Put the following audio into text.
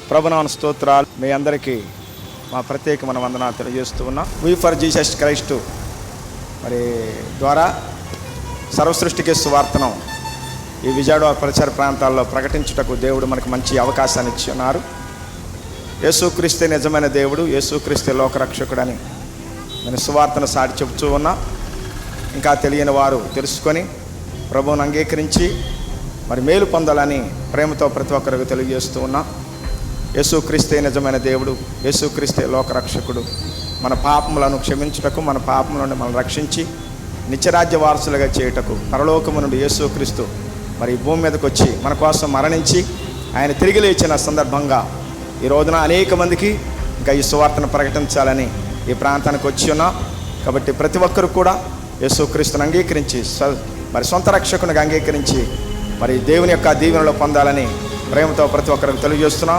ప్రభునామ స్తోత్రాలు. మీ అందరికీ మా ప్రత్యేకమైన వందనాలు తెలియజేస్తూ ఉన్నాం. వి ఫర్ జీసస్ క్రైస్ట్ మరి ద్వారా సర్వసృష్టికి సువార్తను ఈ విజయవాడ పరిసర ప్రాంతాల్లో ప్రకటించుటకు దేవుడు మనకు మంచి అవకాశాన్ని ఇచ్చి ఉన్నారు. యేసుక్రీస్తే నిజమైన దేవుడు, యేసుక్రీస్తే లోకరక్షకుడని నేను సువార్తను సాటి చెబుతూ ఉన్నా. ఇంకా తెలియని వారు తెలుసుకొని ప్రభువును అంగీకరించి మరి మేలు పొందాలని ప్రేమతో ప్రతి ఒక్కరికి తెలియజేస్తూ ఉన్నా. యేసుక్రీస్తే నిజమైన దేవుడు, యేసుక్రీస్తే లోకరక్షకుడు. మన పాపములను క్షమించుటకు, మన పాపముల నుండి మనం రక్షించి నిత్యరాజ్య వారసులుగా చేయుటకు పరలోకము నుండి యేసుక్రీస్తు మరి భూమి మీదకి వచ్చి మన కోసం మరణించి ఆయన తిరిగి లేచిన సందర్భంగా ఈ రోజున అనేక మందికి ఇంకా ఈ సువార్తను ప్రకటించాలని ఈ ప్రాంతానికి వచ్చి ఉన్నాం. కాబట్టి ప్రతి ఒక్కరు కూడా యేసుక్రీస్తుని అంగీకరించి మరి సొంత రక్షకునిగా అంగీకరించి మరి దేవుని యొక్క దీవెనలో పొందాలని ప్రేమతో ప్రతి ఒక్కరికి తెలియజేస్తున్నాం.